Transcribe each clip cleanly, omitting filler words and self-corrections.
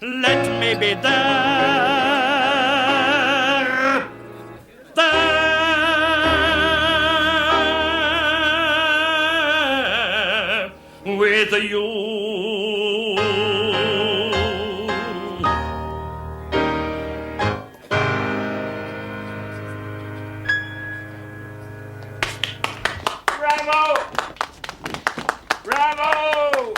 let me be there, there with you. Bravo! Bravo!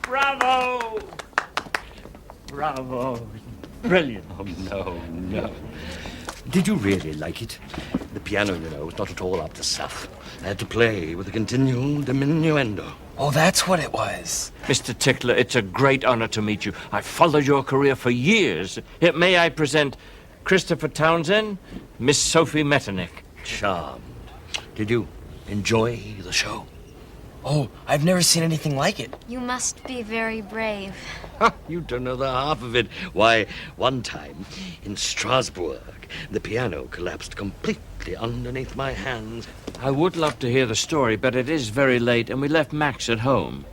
Bravo! Bravo. Brilliant. Oh, no. Did you really like it? The piano, you know, was not at all up to snuff. I had to play with a continual diminuendo. Oh, that's what it was. Mr. Tickler, it's a great honor to meet you. I've followed your career for years. May I present Christopher Townsend, Miss Sophie Metternich. Charmed. Did you enjoy the show? Oh, I've never seen anything like it. You must be very brave. You don't know the half of it. Why, one time in Strasbourg, the piano collapsed completely underneath my hands. I would love to hear the story, but it is very late, and we left Max at home.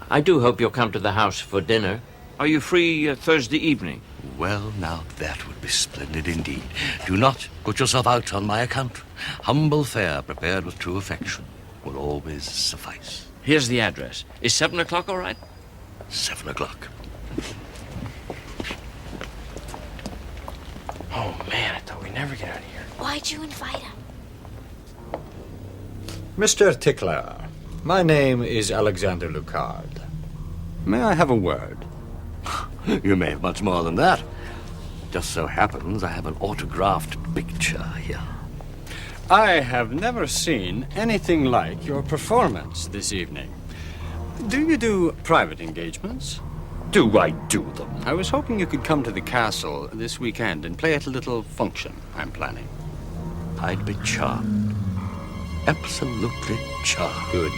I do hope you'll come to the house for dinner. Are you free Thursday evening? Well, now, that would be splendid indeed. Do not put yourself out on my account. Humble fare prepared with true affection will always suffice. Here's the address. Is 7 o'clock all right? 7 o'clock. Oh, man, I thought we'd never get out of here. Why'd you invite him? Mr. Tickler, my name is Alexander Lucard. May I have a word? You may have much more than that. Just so happens I have an autographed picture here. I have never seen anything like your performance this evening. Do you do private engagements? Do I do them? I was hoping you could come to the castle this weekend and play at a little function I'm planning. I'd be charmed. Absolutely charmed. Good.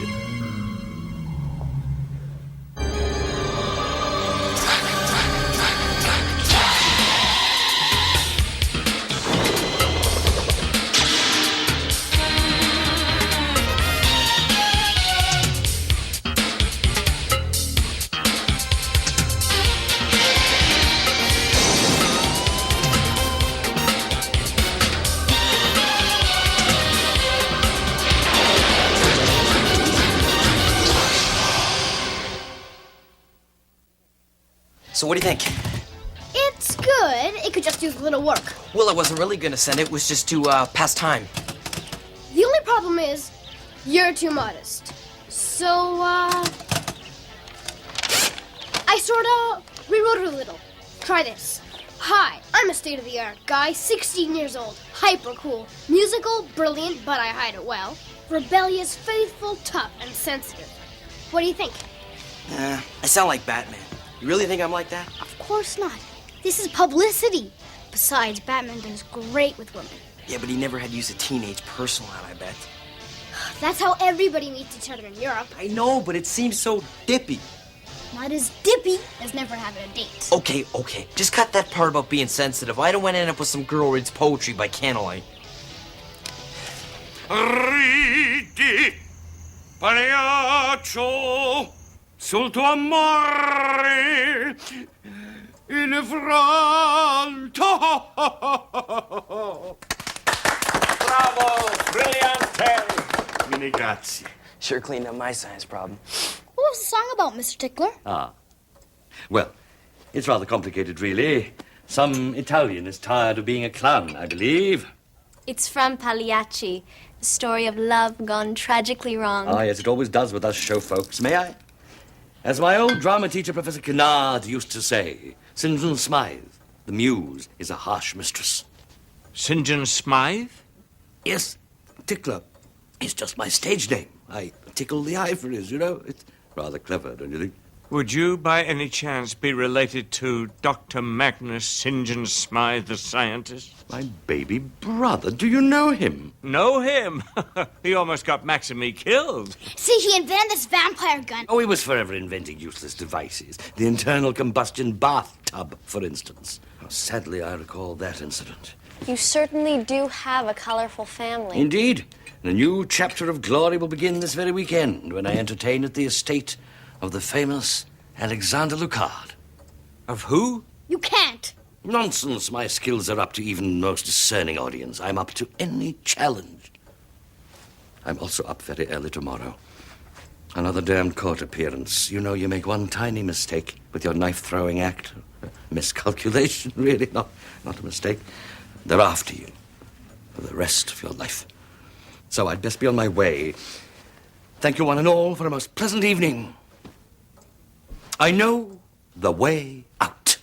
So what do you think? It's good. It could just use a little work. Well, I wasn't really gonna send it. It was just to, pass time. The only problem is, you're too modest. So, I sorta rewrote it a little. Try this. Hi, I'm a state-of-the-art guy, 16 years old, hyper cool, musical, brilliant, but I hide it well, rebellious, faithful, tough, and sensitive. What do you think? I sound like Batman. You really think I'm like that? Of course not. This is publicity. Besides, Batman does great with women. Yeah, but he never had used a teenage personal ad, I bet. That's how everybody meets each other in Europe. I know, but it seems so dippy. Not as dippy as never having a date. Okay. Just cut that part about being sensitive. I don't want to end up with some girl reads poetry by candlelight. Ridi, pagliaccio, sul tuo amore, in franto. Bravo! Brillante! Mille grazie. Sure cleaned up my science problem. What was the song about, Mr. Tickler? Well, it's rather complicated, really. Some Italian is tired of being a clown, I believe. It's from Pagliacci, the story of love gone tragically wrong. Ah, yes, it always does with us show folks. May I? As my old drama teacher, Professor Kennard, used to say, St. John Smythe, the muse is a harsh mistress. St. John Smythe? Yes, Tickler. It's just my stage name. I tickle the ivories, you know. It's rather clever, don't you think? Would you, by any chance, be related to Dr. Magnus St. John Smythe, the scientist? My baby brother. Do you know him? Know him? He almost got Max and me killed. See, he invented this vampire gun. Oh, he was forever inventing useless devices. The internal combustion bathtub, for instance. Oh, sadly, I recall that incident. You certainly do have a colorful family. Indeed. A new chapter of glory will begin this very weekend when I entertain at the estate of the famous Alexander Lucard. Of who? You can't. Nonsense. My skills are up to even the most discerning audience. I'm up to any challenge. I'm also up very early tomorrow. Another damned court appearance. You know, you make one tiny mistake with your knife-throwing act. Miscalculation, really, not a mistake. They're after you for the rest of your life. So I'd best be on my way. Thank you one and all for a most pleasant evening. I know the way out.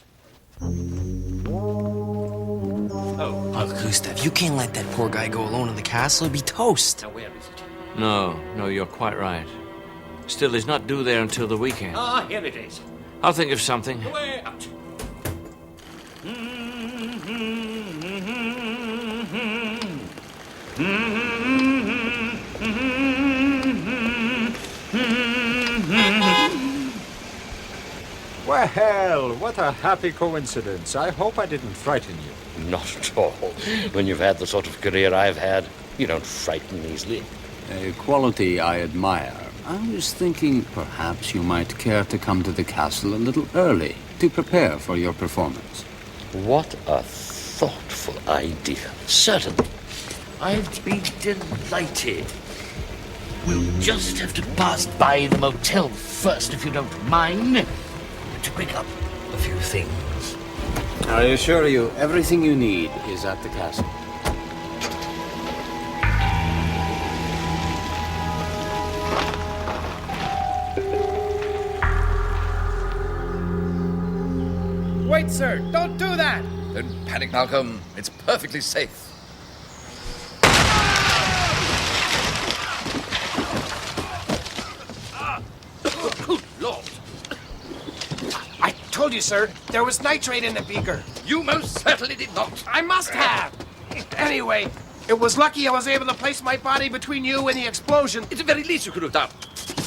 Oh, Gustav, you can't let that poor guy go alone in the castle. He'd be toast. Now, where is it? No, you're quite right. Still, he's not due there until the weekend. Ah, here it is. I'll think of something. The way out. Well, what a happy coincidence. I hope I didn't frighten you. Not at all. When you've had the sort of career I've had, you don't frighten easily. A quality I admire. I was thinking perhaps you might care to come to the castle a little early to prepare for your performance. What a thoughtful idea. Certainly. I'd be delighted. We'll just have to pass by the motel first, if you don't mind, to pick up a few things. I assure you, everything you need is at the castle. Wait, sir! Don't do that! Don't panic, Malcolm. It's perfectly safe. Good Lord. I told you, sir, there was nitrate in the beaker. You most certainly did not. I must have! Anyway, it was lucky I was able to place my body between you and the explosion. It's the very least you could have done.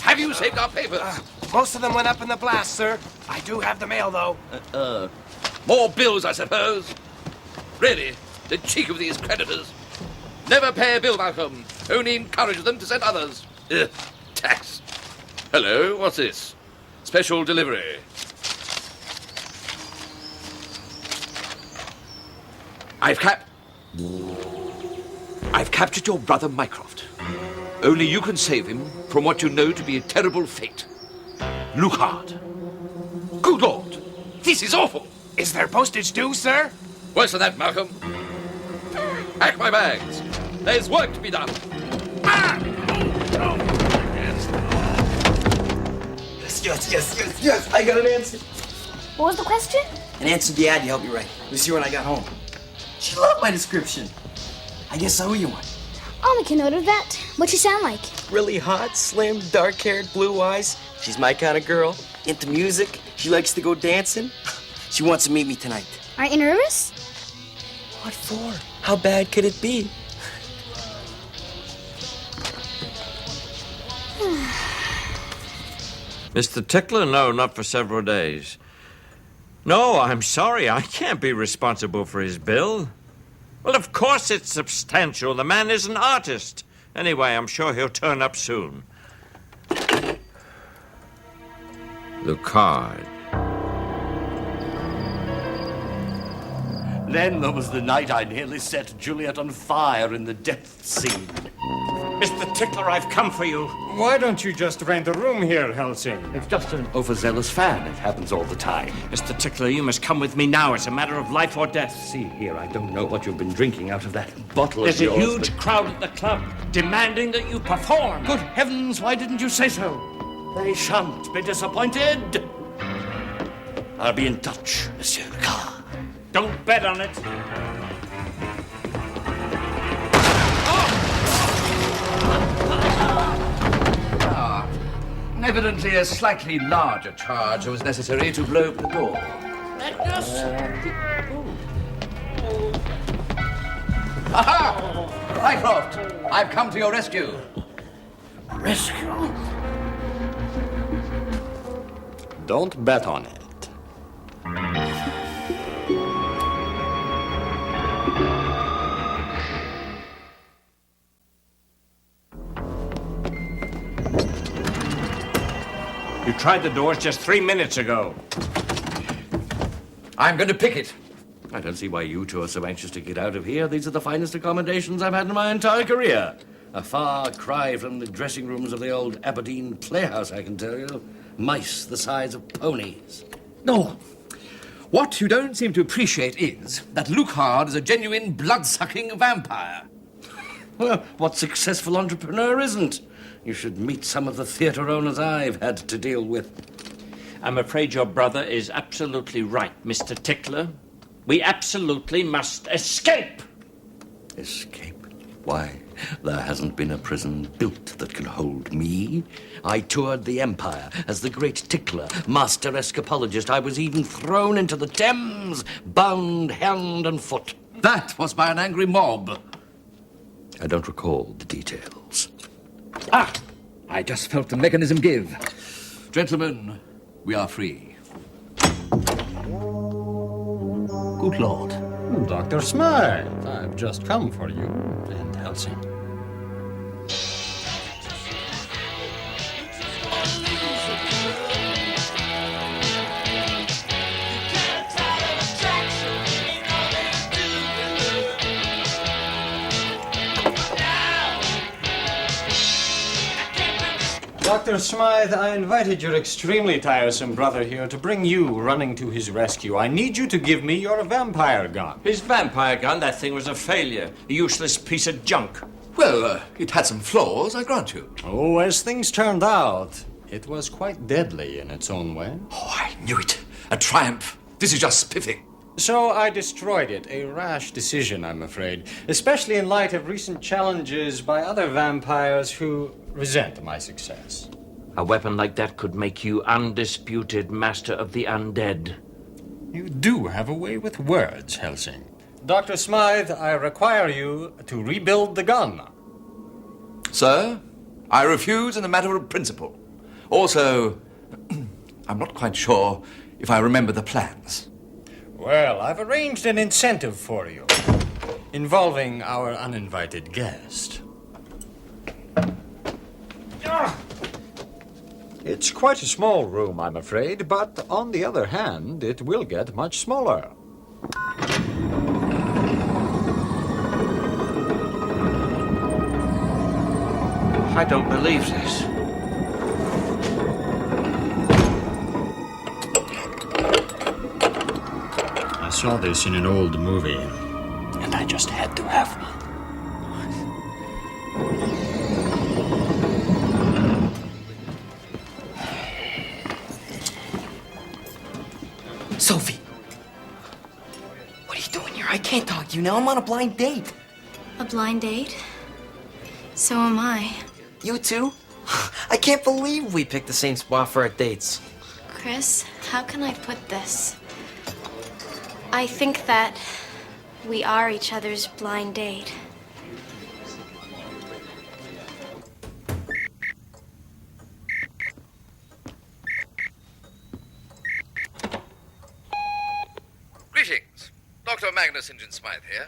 Have you saved our papers? Most of them went up in the blast, sir. I do have the mail, though. More bills, I suppose. Really, the cheek of these creditors. Never pay a bill, Malcolm. Only encourage them to send others. Ugh, tax. Hello, what's this? Special delivery. I've captured your brother Mycroft. Only you can save him from what you know to be a terrible fate. Lucard. Good Lord, this is awful. Is there postage due, sir? Worse than that, Malcolm. Pack my bags. There's work to be done. Yes. I got an answer. What was the question? An answer the ad you helped me write. It was here when I got home. She loved my description. I guess I owe you one. I'll make a note of that. What you sound like? Really hot, slim, dark-haired, blue eyes. She's my kind of girl. Into music. She likes to go dancing. She wants to meet me tonight. Aren't you nervous? What for? How bad could it be? Mr. Tickler? No, not for several days. No, I'm sorry. I can't be responsible for his bill. Well, of course it's substantial. The man is an artist. Anyway, I'm sure he'll turn up soon. The card. Then there was the night I nearly set Juliet on fire in the death scene. Mr. Tickler, I've come for you. Why don't you just rent a room here, Helsing? It's just an overzealous fan. It happens all the time. Mr. Tickler, you must come with me now. It's a matter of life or death. See here, I don't know what you've been drinking out of that bottle There's of a yours, huge but- crowd at the club demanding that you perform. Good heavens, why didn't you say so? They shan't be disappointed. I'll be in touch, Monsieur Lecard. Don't bet on it. Evidently a slightly larger charge was necessary to blow open the door. Aha! Mycroft, I've come to your rescue. Rescue? Don't bet on it. You tried the doors just 3 minutes ago. I'm going to pick it. I don't see why you two are so anxious to get out of here. These are the finest accommodations I've had in my entire career. A far cry from the dressing rooms of the old Aberdeen playhouse, I can tell you. Mice the size of ponies. No. What you don't seem to appreciate is that Lucard is a genuine blood-sucking vampire. Well, what successful entrepreneur isn't? You should meet some of the theatre owners I've had to deal with. I'm afraid your brother is absolutely right, Mr. Tickler. We absolutely must escape. Escape? Why, there hasn't been a prison built that can hold me. I toured the Empire as the great Tickler, master escapologist. I was even thrown into the Thames, bound hand and foot. That was by an angry mob. I don't recall the details. Ah! I just felt the mechanism give. Gentlemen, we are free. Good Lord. Dr. Smythe, I've just come for you and Helsing. Dr. Smythe, I invited your extremely tiresome brother here to bring you running to his rescue. I need you to give me your vampire gun. His vampire gun, that thing was a failure. A useless piece of junk. Well, it had some flaws, I grant you. Oh, as things turned out, it was quite deadly in its own way. Oh, I knew it. A triumph. This is just spiffing. So I destroyed it. A rash decision, I'm afraid. Especially in light of recent challenges by other vampires who resent my success. A weapon like that could make you undisputed master of the undead. You do have a way with words, Helsing. Dr. Smythe, I require you to rebuild the gun. Sir, I refuse in a matter of principle. Also, I'm not quite sure if I remember the plans. Well, I've arranged an incentive for you, involving our uninvited guest. It's quite a small room, I'm afraid, but on the other hand, it will get much smaller. I don't believe this. I saw this in an old movie, and I just had to have one. Sophie! What are you doing here? I can't talk to you now. I'm on a blind date. A blind date? So am I. You too? I can't believe we picked the same spot for our dates. Chris, how can I put this? I think that we are each other's blind date. Greetings. Dr. Magnus St. John Smythe here.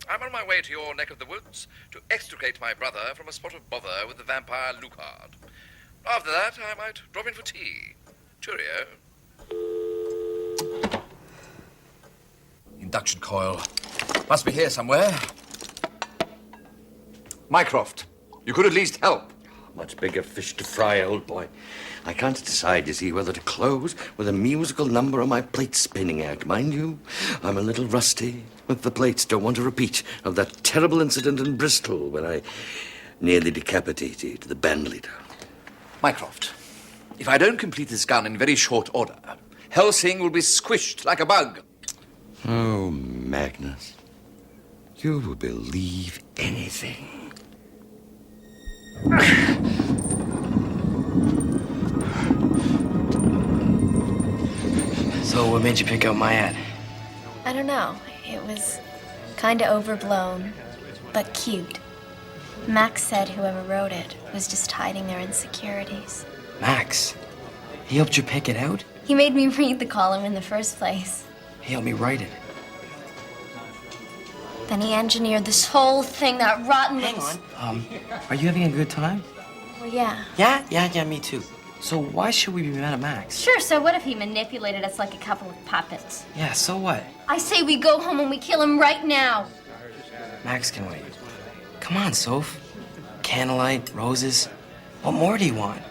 I'm on my way to your neck of the woods to extricate my brother from a spot of bother with the vampire Lucard. After that, I might drop in for tea. Cheerio. Induction coil. Must be here somewhere. Mycroft, you could at least help. Much bigger fish to fry, old boy. I can't decide, you see, whether to close with a musical number or my plate spinning act. Mind you, I'm a little rusty with the plates. Don't want a repeat of that terrible incident in Bristol when I nearly decapitated the band leader. Mycroft, if I don't complete this gun in very short order, Helsing will be squished like a bug. Oh, Magnus, you will believe anything. So what made you pick out my ad? I don't know. It was kind of overblown, but cute. Max said whoever wrote it was just hiding their insecurities. Max. He helped you pick it out? He made me read the column in the first place. He helped me write it. Then he engineered this whole thing, that rotten... Hang on. Are you having a good time? Well, yeah. Yeah, me too. So why should we be mad at Max? Sure, so what if he manipulated us like a couple of puppets? Yeah, so what? I say we go home and we kill him right now. Max can wait. Come on, Soph. Candlelight, roses. What more do you want?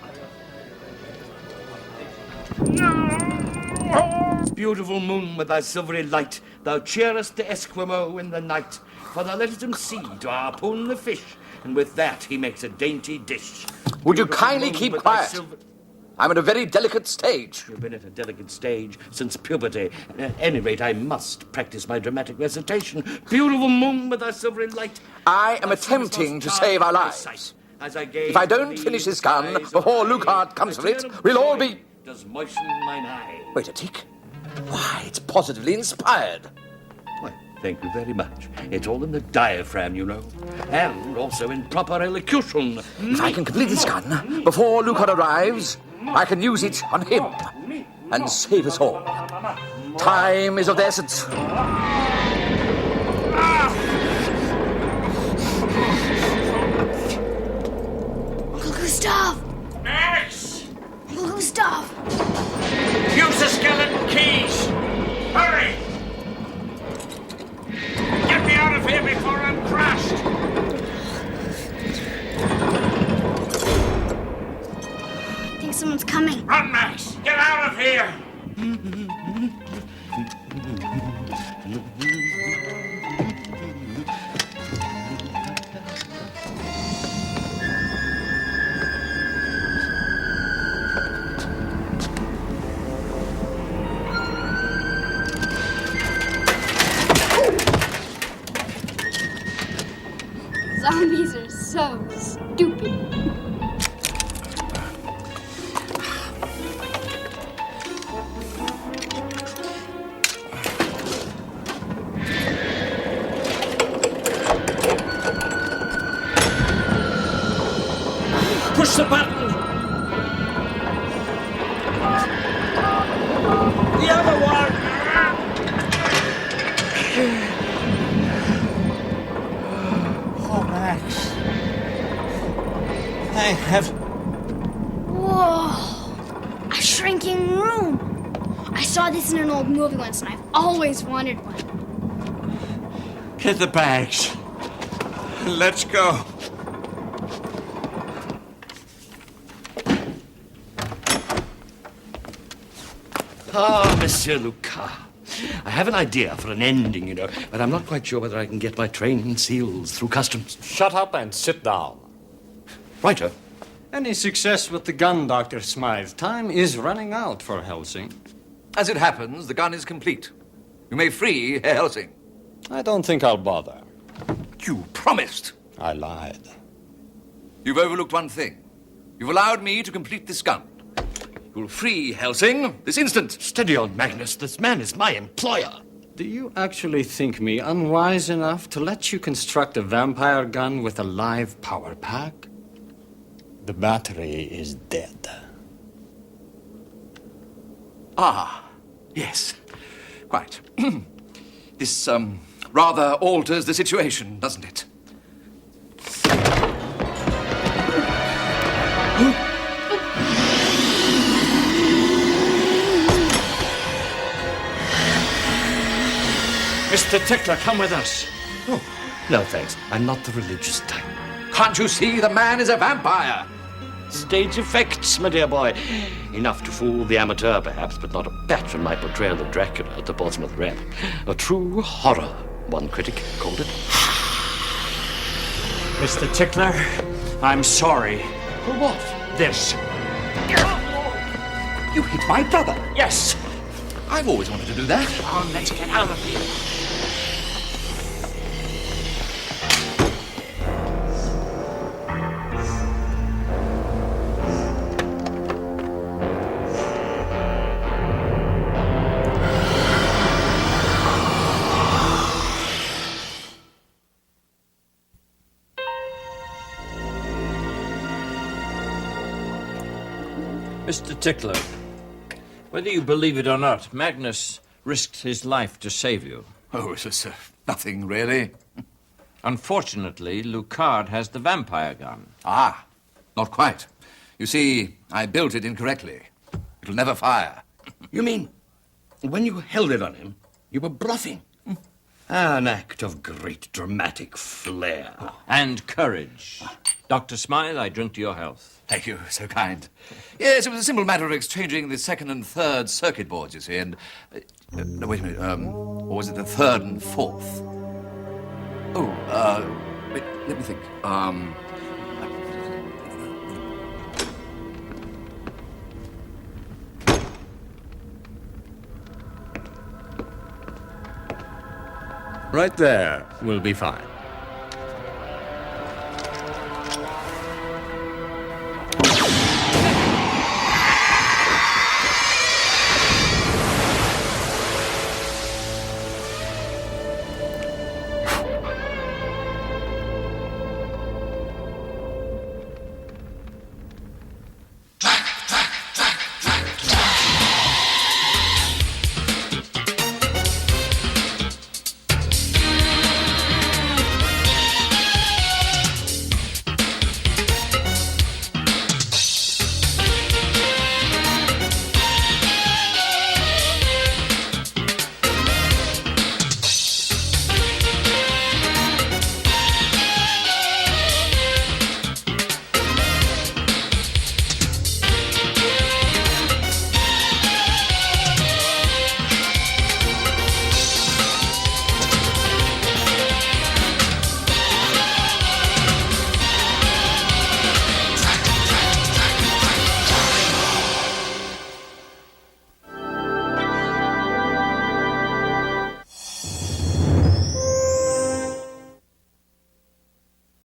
Beautiful moon with thy silvery light, thou cheerest the Esquimaux in the night. For thou lettest him see to harpoon the fish, and with that he makes a dainty dish. Would you Beautiful kindly moon keep with thy quiet? I'm at a very delicate stage. You've been at a delicate stage since puberty. At any rate, I must practice my dramatic recitation. Beautiful moon with thy silvery light. I am attempting to save our lives. If I don't finish this gun before Lucard comes for it, we'll all be... Does moisten mine eye. Wait a tick. Why, it's positively inspired. Why, thank you very much. It's all in the diaphragm, you know. And also in proper elocution. If I can complete this gun before Lucard arrives, I can use it on him and save us all. Time is of the essence. Uncle Gustav! Max! Uncle Gustav! Use the skeleton keys! Hurry! Get me out of here before I'm crushed! I think someone's coming. Run, Max! Get out of here! Zombies are so stupid. Push the button! The other one! Oh, Max. I have... Whoa! A shrinking room. I saw this in an old movie once, and I've always wanted one. Get the bags. Let's go. Ah, Monsieur Lucas. I have an idea for an ending, you know, but I'm not quite sure whether I can get my train seals through customs. Shut up and sit down. Righto. Any success with the gun, Dr. Smythe? Time is running out for Helsing. As it happens, the gun is complete. You may free Herr Helsing. I don't think I'll bother. You promised. I lied. You've overlooked one thing. You've allowed me to complete this gun. You'll free Helsing this instant. Steady on, Magnus. This man is my employer. Do you actually think me unwise enough to let you construct a vampire gun with a live power pack? The battery is dead. Ah, yes. Quite. This, rather alters the situation, doesn't it? Mr. Tickler, come with us. Oh, no, thanks. I'm not the religious type. Can't you see the man is a vampire? Stage effects, my dear boy. Enough to fool the amateur, perhaps, but not a patch on my portrayal of Dracula at the Portsmouth Rep. A true horror, one critic called it. Mr. Tickler, I'm sorry. For what? This. You hit my brother. Yes. I've always wanted to do that. Oh, let's get out of here. Mr. Tickler, whether you believe it or not, Magnus risked his life to save you. Oh, it's nothing, really. Unfortunately, Lucard has the vampire gun. Ah, not quite. You see, I built it incorrectly. It'll never fire. You mean, when you held it on him, you were bluffing? An act of great dramatic flair. And courage. Dr. Smile, I drink to your health. Thank you, so kind. Yes, it was a simple matter of exchanging the second and third circuit boards, you see, and... no, wait a minute, or was it the third and fourth? Oh, wait, let me think. Right there will be fine.